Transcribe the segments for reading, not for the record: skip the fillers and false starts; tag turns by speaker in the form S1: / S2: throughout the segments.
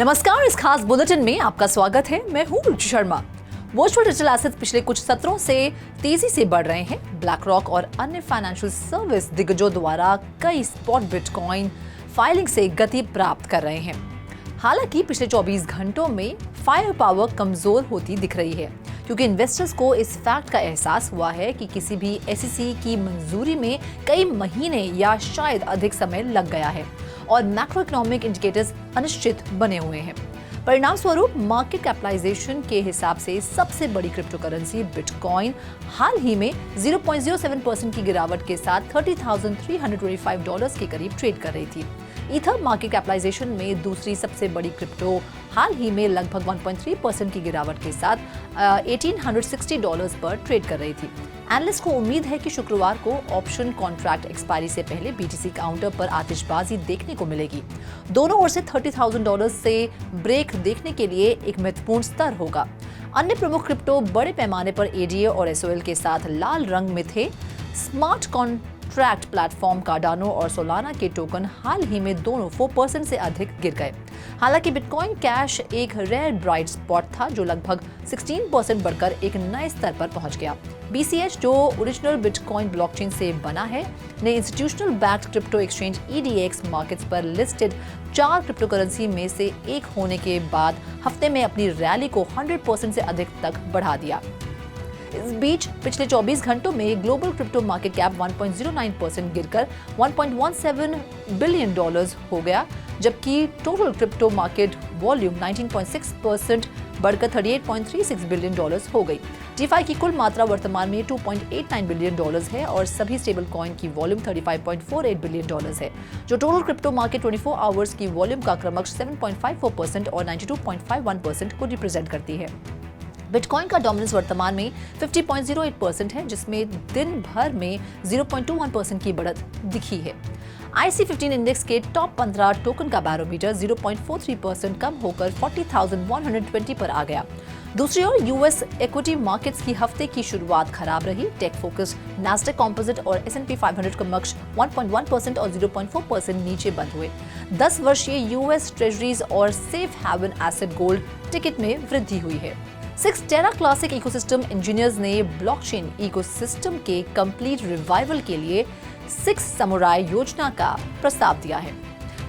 S1: नमस्कार, इस खास बुलेटिन में आपका स्वागत है। मैं हूं रुचि शर्मा। वर्चुअल डिजिटल एसेट्स पिछले कुछ सत्रों से तेजी से बढ़ रहे हैं। ब्लैक रॉक और अन्य फाइनेंशियल सर्विस दिग्गजों द्वारा कई स्पॉट बिटकॉइन फाइलिंग से गति प्राप्त कर रहे हैं। हालांकि पिछले 24 घंटों में फायर पावर कमजोर होती दिख रही है, क्योंकि इन्वेस्टर्स को इस फैक्ट का एहसास हुआ है कि किसी भी SEC की मंजूरी में कई महीने या शायद अधिक समय लग गया है और मैक्रो इकोनॉमिक इंडिकेटर्स अनिश्चित बने हुए हैं। परिणाम स्वरूप मार्केट कैपिटलाइजेशन के हिसाब से सबसे बड़ी क्रिप्टो करेंसी बिटकॉइन हाल ही में 0.07% की गिरावट के साथ $30,325 के करीब ट्रेड कर रही थी। ईथर मार्केट कैपिटलाइजेशन में दूसरी सबसे बड़ी क्रिप्टो हाल ही में लगभग 1.3% की गिरावट के साथ $1,860 पर ट्रेड कर रही थी। एनालिस्ट को उम्मीद है कि शुक्रवार को ऑप्शन कॉन्ट्रैक्ट एक्सपायरी से पहले BTC काउंटर पर आतिशबाजी देखने को मिलेगी। दोनों ओर से $30,000 से ब्रेक देखने के लिए एक महत्वपूर्ण स्तर होगा। अन्य प्रमुख क्रिप्टो बड़े पैमाने पर ADA और SOL के साथ लाल रंग में थे। स्मार्ट कॉन्ट्रैक्ट प्लेटफॉर्म कार्डानो और सोलाना के टोकन हाल ही में दोनों 4% से अधिक गिर गए। हालांकि बिटकॉइन कैश एक रेयर ब्राइट स्पॉट था, जो लगभग 16% बढ़कर एक नए स्तर पर पहुंच गया। BCH, जो ओरिजिनल बिटकॉइन ब्लॉकचेन से बना है, ने institutional backed crypto exchange EDX markets पर लिस्टेड 4 क्रिप्टो करेंसी में से एक होने के बाद हफ्ते में अपनी रैली को 100% से अधिक तक बढ़ा दिया। इस बीच पिछले 24 घंटों में ग्लोबल क्रिप्टो मार्केट कैप 1.09% गिरकर $1.17 बिलियन हो गया, जबकि टोटल क्रिप्टो मार्केट वॉल्यूम 19.6% बढ़कर $38.36 बिलियन हो गई। DeFi की कुल मात्रा वर्तमान में $2.89 बिलियन है और सभी स्टेबल कॉइन की वॉल्यूम $35.48 बिलियन है, जो टोटल क्रिप्टो मार्केट 24 आवर्स की वॉल्यूम का क्रमशः 7.54% और 92.51% को रिप्रेजेंट करती है। बिटकॉइन का डोमिनेंस वर्तमान में 50.08% है, जिसमें दिन भर में 0.21% की बढ़त दिखी है। IC15 इंडेक्स के टॉप 15 टोकन का बैरोमीटर 0.43% कम होकर 40,120 पर आ गया। दूसरी ओर US इक्विटी मार्केट्स की हफ्ते की शुरुआत खराब रही। टेक फोकस्ड नैस्डैक कंपोजिट और S&P 500 कमोबेश 1.1% और 0.4% नीचे बंद हुए। 10 वर्षीय US ट्रेजरीज और safe haven asset gold ticket में वृद्धि हुई है। 6 टेरा क्लासिक इकोसिस्टम इंजीनियर्स ने ब्लॉकचेन इकोसिस्टम के कंप्लीट रिवाइवल के लिए 6 समुराय योजना का प्रस्ताव दिया है।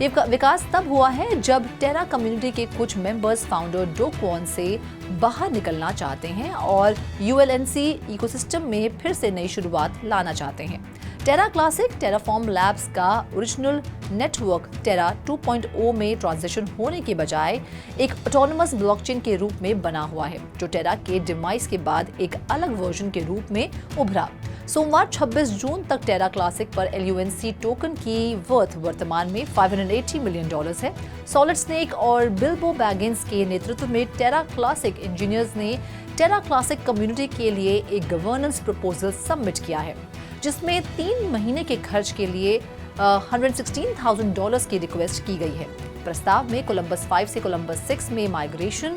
S1: ये विकास तब हुआ है जब टेरा कम्युनिटी के कुछ मेंबर्स फाउंडर डो क्वॉन से बाहर निकलना चाहते हैं और ULNC इकोसिस्टम में फिर से नई शुरुआत लाना चाहते हैं। टेरा क्लासिक टेराफॉर्म लैब्स का ओरिजिनल नेटवर्क टेरा 2.0 में ट्रांजिशन होने के बजाय एक ऑटोनोमस ब्लॉकचेन के रूप में बना हुआ है, जो टेरा के डिमाइस के बाद एक अलग वर्जन के रूप में उभरा। सोमवार 26 जून तक टेरा क्लासिक पर LUNC टोकन की वर्थ वर्तमान में $580 मिलियन है। सॉलिड स्नेक और बिल्बो बैगिंस के नेतृत्व में टेरा क्लासिक इंजीनियर्स ने टेरा क्लासिक कम्युनिटी के लिए एक गवर्नेंस प्रपोजल सबमिट किया है, जिसमें 3 महीने के खर्च के लिए $116,000 की रिक्वेस्ट की गई है। प्रस्ताव में कोलंबस 5 से कोलंबस 6 में माइग्रेशन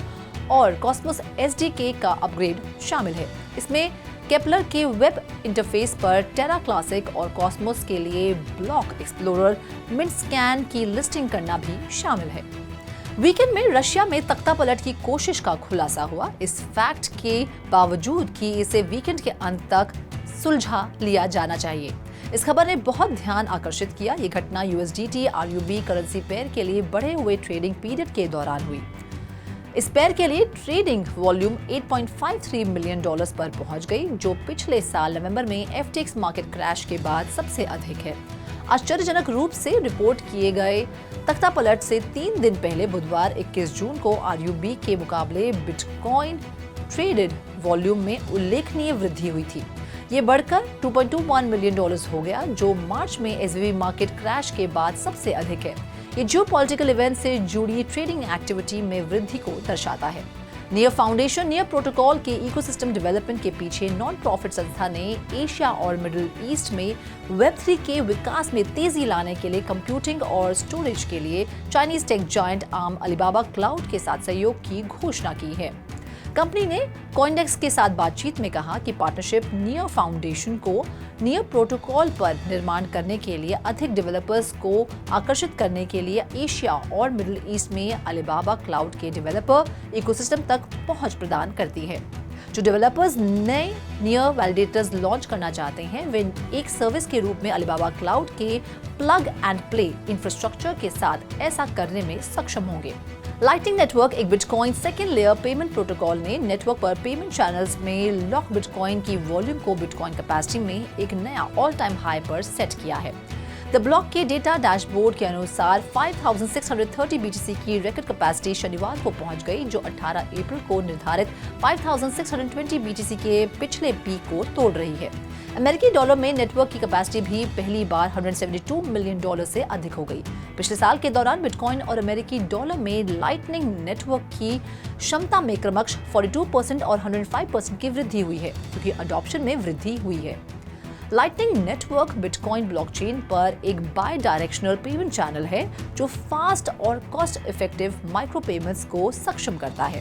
S1: और कॉस्मोस SDK का अपग्रेड शामिल है। इसमें केपलर के वेब इंटरफेस पर टेरा क्लासिक और कॉस्मोस के लिए ब्लॉक एक्सप्लोरर मिंटस्कैन की लिस्टिंग करना भी शामिल है। वीकेंड में रशिया में तख्तापलट की कोशिश का खुलासा हुआ, इस फैक्ट के बावजूद कि इसे वीकेंड के अंत तक सुलझा लिया जाना चाहिए। इस खबर ने बहुत ध्यान आकर्षित किया। ये घटना USDT RUB करेंसी पेयर के लिए बढ़े हुए ट्रेडिंग पीरियड के दौरान हुई। इस पेयर के लिए ट्रेडिंग वॉल्यूम $8.53 मिलियन पर पहुंच गई, जो पिछले साल नवंबर में FTX मार्केट क्रैश के बाद सबसे अधिक है। आश्चर्यजनक रूप से रिपोर्ट किए गए तख्तापलट से 3 दिन पहले बुधवार 21 जून को RUB के मुकाबले बिटकॉइन ट्रेडेड वॉल्यूम में उल्लेखनीय वृद्धि हुई थी। ये बढ़कर $2.21 मिलियन हो गया, जो मार्च में SVB मार्केट क्रैश के बाद सबसे अधिक है। ये जियोपॉलिटिकल इवेंट से जुड़ी ट्रेडिंग एक्टिविटी में वृद्धि को दर्शाता है। नियर फाउंडेशन नियर प्रोटोकॉल के इकोसिस्टम डेवलपमेंट के पीछे नॉन प्रॉफिट संस्था ने एशिया और मिडिल ईस्ट में Web3 के विकास में तेजी लाने के लिए कंप्यूटिंग और स्टोरेज के लिए Chinese tech giant arm Alibaba cloud के साथ सहयोग की घोषणा की है। कंपनी ने कॉइनडेक्स के साथ बातचीत में कहा कि पार्टनरशिप नियर फाउंडेशन को नियर प्रोटोकॉल पर निर्माण करने के लिए अधिक डेवलपर्स को आकर्षित करने के लिए एशिया और मिडिल ईस्ट में अलीबाबा क्लाउड के डेवलपर इकोसिस्टम तक पहुंच प्रदान करती है। जो डेवलपर्स नए नियर वैलिडेटर्स लॉन्च करना चाहते हैं वे एक सर्विस के रूप में अलीबाबा क्लाउड के प्लग एंड प्ले इंफ्रास्ट्रक्चर के साथ ऐसा करने में सक्षम होंगे। लाइटनिंग नेटवर्क, एक bitcoin second layer payment protocol ने नेटवर्क पर पेमेंट चैनल्स में लॉक बिटकॉइन की वॉल्यूम को बिटकॉइन कैपेसिटी में एक नया ऑल टाइम हाई पर सेट किया है। द ब्लॉक के डेटा डैशबोर्ड के अनुसार 5630 BTC की रिकॉर्ड कैपेसिटी शनिवार को पहुंच गई, जो 18 अप्रैल को निर्धारित 5620 BTC के पिछले पीक को तोड़ रही है। अमेरिकी डॉलर में नेटवर्क की कैपेसिटी भी पहली बार $172 मिलियन से अधिक हो गई। पिछले साल के दौरान बिटकॉइन और अमेरिकी डॉलर में लाइटनिंग नेटवर्क की क्षमता में क्रमशः 42% और 105% की वृद्धि हुई है, क्योंकि अडॉप्शन में वृद्धि हुई है। लाइटनिंग नेटवर्क बिटकॉइन ब्लॉकचेन पर एक बाय डायरेक्शनल पेमेंट चैनल है जो फास्ट और कॉस्ट इफेक्टिव माइक्रो पेमेंट्स को सक्षम करता है।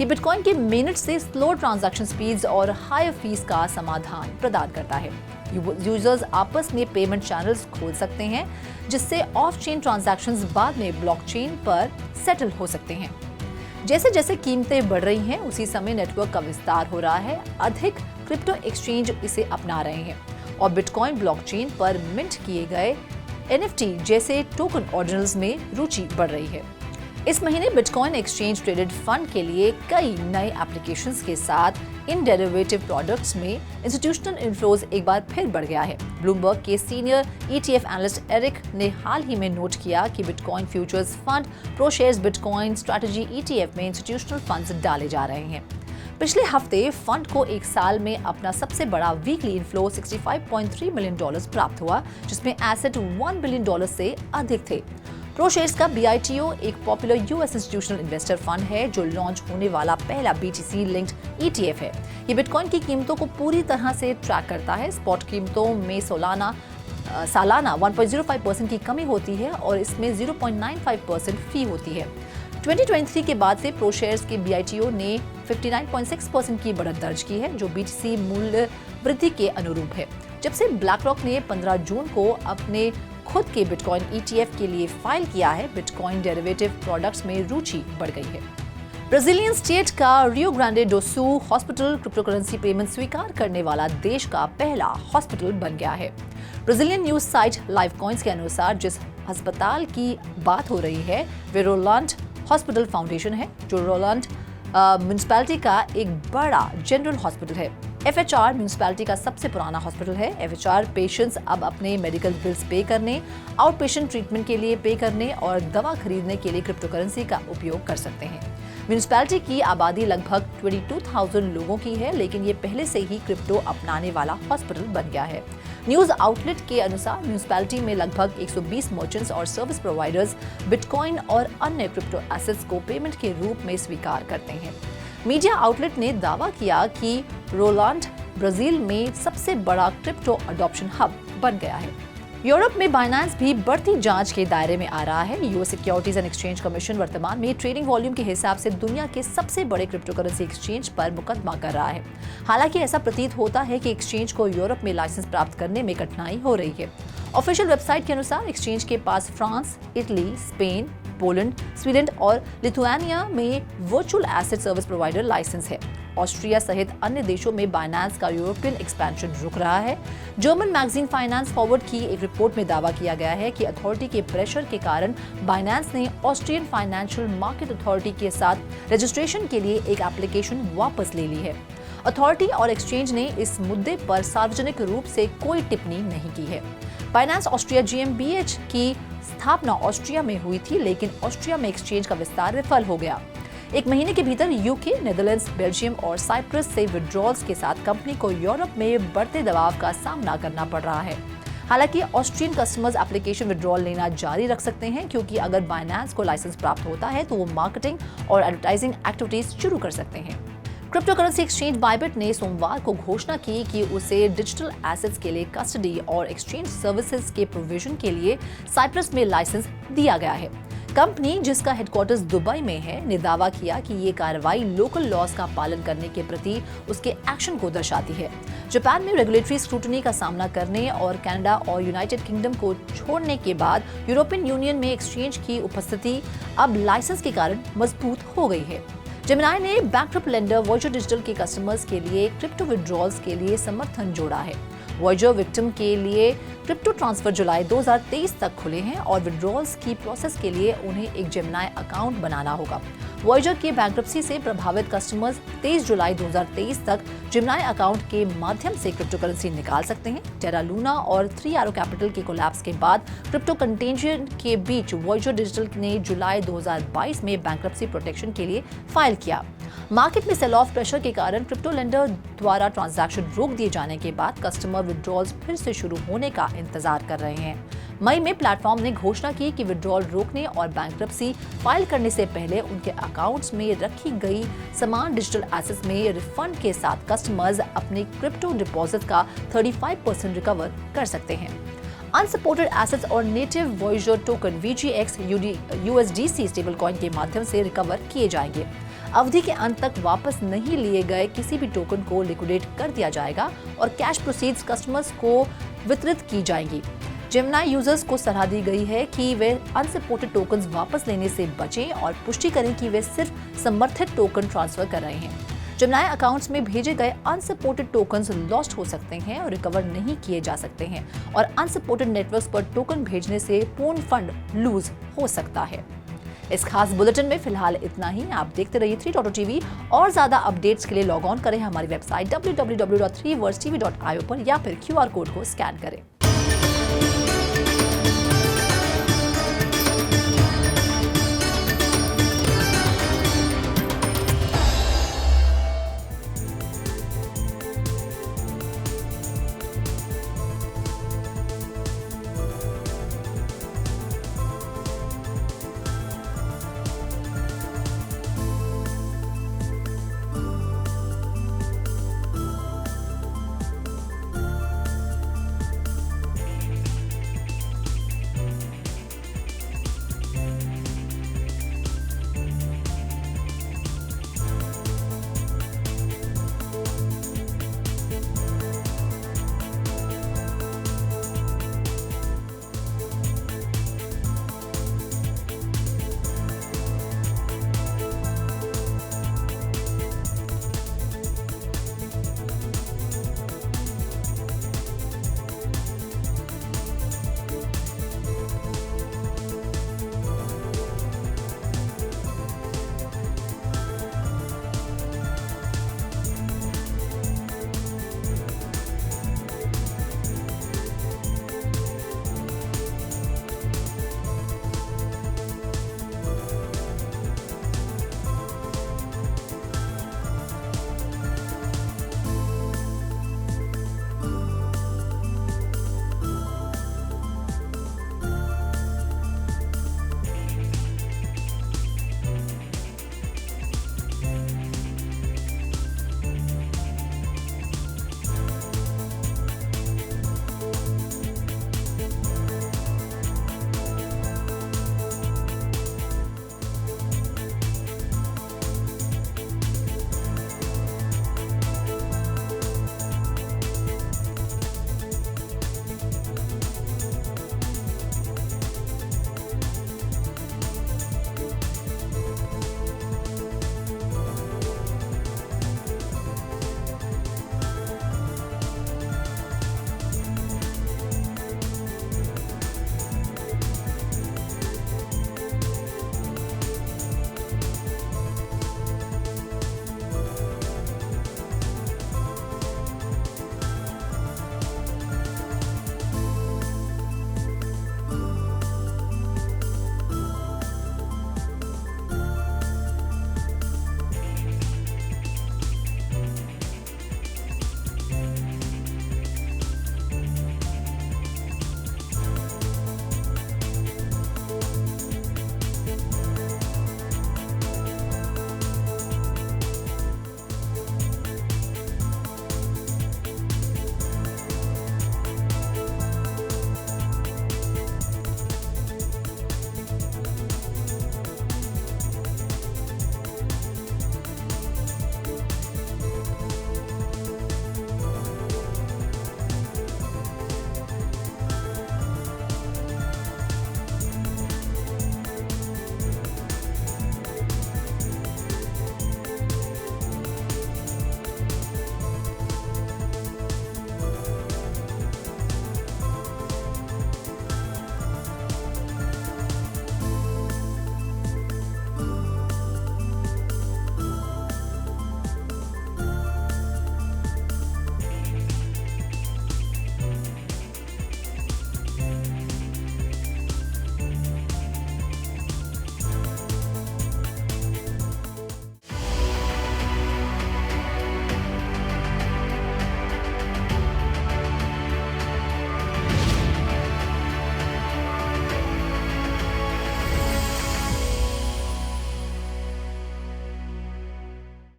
S1: ये बिटकॉइन के मिनट से स्लो ट्रांजैक्शन स्पीड्स और हाई फीस का समाधान प्रदान करता है। यूजर्स आपस में पेमेंट चैनल्स खोल सकते हैं, जिससे ऑफ चेन ट्रांजैक्शंस बाद में ब्लॉकचेन पर सेटल हो सकते हैं। जैसे जैसे कीमतें बढ़ रही हैं, उसी समय नेटवर्क का विस्तार हो रहा है। अधिक क्रिप्टो एक्सचेंज इसे अपना रहे हैं और बिटकॉइन ब्लॉकचेन पर मिंट किए गए NFT जैसे टोकन ऑर्डिनल्स में रुचि बढ़ रही है। इस महीने बिटकॉइन एक्सचेंज ट्रेडेड फंड के लिए कई नए एप्लीकेशंस के साथ इन डेरिवेटिव प्रोडक्ट्स में इंस्टीट्यूशनल इनफ्लोज एक बार फिर बढ़ गया है। ब्लूमबर्ग के सीनियर ETF एनालिस्ट एरिक ने हाल ही में नोट किया कि bitcoin futures fund ProShares bitcoin strategy ETF में इंस्टीट्यूशनल फंड्स डाले जा रहे हैं। पिछले हफ्ते फंड को एक साल में अपना सबसे बड़ा वीकली इनफ्लो $65.3 मिलियन प्राप्त हुआ, जिसमें एसेट $1 बिलियन से अधिक थे। प्रोशेयर्स का BITO एक popular US institutional investor fund है जो लॉन्च होने वाला पहला BTC लिंक्ड ETF है। ये बिटकॉइन की कीमतों को पूरी तरह से ट्रैक करता है। स्पॉट कीमतों में सालाना 1.05% की कमी होती है और इसमें 0.95% फी होती है। 2023 के बाद से प्रोशेयर्स के BITO ने 59.6% की बढ़त दर्ज की है, जो BTC मूल्य वृद्धि के अनुरूप है। जब से ब्लैकरॉक ने 15 जून को अपने खुद के बिटकॉइन ETF के लिए फाइल किया है, बिटकॉइन डेरिवेटिव प्रोडक्ट्स में रुचि बढ़ गई है। ब्राजीलियन स्टेट का Rio Grande do Sul hospital cryptocurrency payment स्वीकार करने वाला देश का पहला हॉस्पिटल बन गया है। Brazilian news site live coins के अनुसार जिस अस्पताल की बात हो रही है वे रोलांड हॉस्पिटल फाउंडेशन है, जो रोलांड म्युनिसिपैलिटी का एक बड़ा जनरल हॉस्पिटल है। FHR म्युनिसिपैलिटी का सबसे पुराना हॉस्पिटल है। FHR पेशेंट्स अब अपने मेडिकल बिल्स पे करने, आउट पेशेंट ट्रीटमेंट के लिए पे करने और दवा खरीदने के लिए क्रिप्टोकरेंसी का उपयोग कर सकते हैं। म्युनिसिपैलिटी की आबादी लगभग 22,000 लोगों की है, लेकिन ये पहले से ही क्रिप्टो अपनाने वाला हॉस्पिटल बन गया है। न्यूज आउटलेट के अनुसार म्युनिसिपैलिटी में लगभग 120 मर्चेंट्स और सर्विस प्रोवाइडर्स बिटकॉइन और अन्य क्रिप्टो एसेट्स को पेमेंट के रूप में स्वीकार करते हैं। मीडिया आउटलेट ने दावा किया कि रोलांड ब्राजील में सबसे बड़ा क्रिप्टो अडॉप्शन हब बन गया है। यूरोप में बाइनेंस भी बढ़ती जांच के दायरे में आ रहा है। US securities and exchange commission वर्तमान में ट्रेडिंग वॉल्यूम के हिसाब से दुनिया के सबसे बड़े क्रिप्टोकरेंसी एक्सचेंज पर मुकदमा कर रहा है। हालांकि ऐसा प्रतीत होता है कि एक्सचेंज को यूरोप में लाइसेंस प्राप्त करने में कठिनाई हो रही है। ऑफिशियल वेबसाइट के अनुसार एक्सचेंज के पास France, Italy, Spain, Poland, Sweden और लिथुआनिया में virtual asset service provider licence है। ऑस्ट्रिया सहित अन्य देशों में बाइनेंस का यूरोपियन एक्सपेंशन रुक रहा है। जर्मन मैगजीन फाइनेंस फॉरवर्ड की एक रिपोर्ट में दावा किया गया है कि अथॉरिटी के प्रेशर के कारण बाइनेंस ने ऑस्ट्रियन फाइनेंशियल मार्केट अथॉरिटी के साथ रजिस्ट्रेशन के लिए एक एप्लीकेशन वापस ले ली है। अथॉरिटी और एक्सचेंज ने इस मुद्दे पर सार्वजनिक रूप से कोई टिप्पणी नहीं की है। बाइनेंस ऑस्ट्रिया GmbH की स्थापना ऑस्ट्रिया में हुई थी, लेकिन ऑस्ट्रिया में एक्सचेंज का विस्तार विफल हो गया। एक महीने के भीतर यूके, नेदरलैंड्स, बेल्जियम और साइप्रस से विड्रॉल्स के साथ कंपनी को यूरोप में बढ़ते दबाव का सामना करना पड़ रहा है। हालांकि ऑस्ट्रियन कस्टमर्स एप्लीकेशन विड्रॉल लेना जारी रख सकते हैं, क्योंकि अगर बाइनेंस को लाइसेंस प्राप्त होता है तो वो मार्केटिंग और एडवर्टाइजिंग एक्टिविटीज शुरू कर सकते हैं। क्रिप्टोकरेंसी एक्सचेंज बाइबिट ने सोमवार को घोषणा की कि उसे डिजिटल एसेट्स के लिए कस्टडी और एक्सचेंज सर्विसेज के प्रोविजन के लिए साइप्रस में लाइसेंस दिया गया है। कंपनी, जिसका हेडक्वार्टर्स दुबई में है, ने दावा किया कि ये कार्रवाई लोकल लॉज का पालन करने के प्रति उसके एक्शन को दर्शाती है। जापान में रेगुलेटरी स्क्रूटनी का सामना करने और कनाडा और यूनाइटेड किंगडम को छोड़ने के बाद यूरोपियन यूनियन में एक्सचेंज की उपस्थिति अब लाइसेंस के कारण मजबूत हो गई है। जेमिनाई ने बैंकक्रप्ट लेंडर वॉयजर डिजिटल के कस्टमर्स के लिए क्रिप्टो विड्रॉल्स के लिए समर्थन जोड़ा है। वॉयजर विक्टिम के लिए क्रिप्टो ट्रांसफर जुलाई 2023 तक खुले हैं और विड्रॉल्स की प्रोसेस के लिए उन्हें एक जेमिनाई अकाउंट बनाना होगा। वॉयजर के बैंकरप्सी से प्रभावित कस्टमर्स 23 जुलाई 2023 तक जेमिनाई अकाउंट के माध्यम से क्रिप्टो करेंसी निकाल सकते हैं। टेरा लूना और 3 Arrow कैपिटल के कोलैप्स के बाद क्रिप्टो कंटेंजन के बीच वॉयजर डिजिटल ने जुलाई 2022 में बैंकरप्सी प्रोटेक्शन के लिए फाइल किया। मार्केट में सेल ऑफ प्रेशर के कारण क्रिप्टो लेंडर द्वारा ट्रांजैक्शन रोक दिए जाने के बाद कस्टमर विड्रॉल्स फिर से शुरू होने का इंतजार कर रहे हैं। मई में प्लेटफॉर्म ने घोषणा की कि विड्रॉल रोकने और बैंकरप्सी फाइल करने से पहले उनके अकाउंट्स में रखी गई समान डिजिटल एसेट्स में रिफंड के साथ कस्टमर्स अपने क्रिप्टो डिपॉजिट का 35% रिकवर कर सकते हैं। अनसपोर्टेड एसेट्स और native Voyager token VGX USDC stable coin के माध्यम से रिकवर किए जाएंगे। अवधि के अंत तक वापस नहीं लिए गए किसी भी टोकन को लिक्विडेट कर दिया जाएगा और कैश प्रोसीड्स कस्टमर्स को वितरित की जाएंगी। जेमिनाई यूजर्स को सलाह दी गई है कि वे अनसपोर्टेड टोकन्स वापस लेने से बचें और पुष्टि करें कि वे सिर्फ समर्थित टोकन ट्रांसफर कर रहे हैं। जेमिनाई अकाउंट्स में भेजे गए अनसपोर्टेड टोकन्स लॉस्ट हो सकते हैं और रिकवर नहीं किए जा सकते हैं और अनसपोर्टेड नेटवर्क्स पर टोकन भेजने से पूर्ण फंड लूज हो सकता है। इस खास बुलेटिन में फिलहाल इतना ही। आप देखते रहिए 3 TV और ज्यादा अपडेट्स के लिए लॉग ऑन करें हमारी वेबसाइट www.3versetv.io पर या फिर QR कोड को स्कैन करें।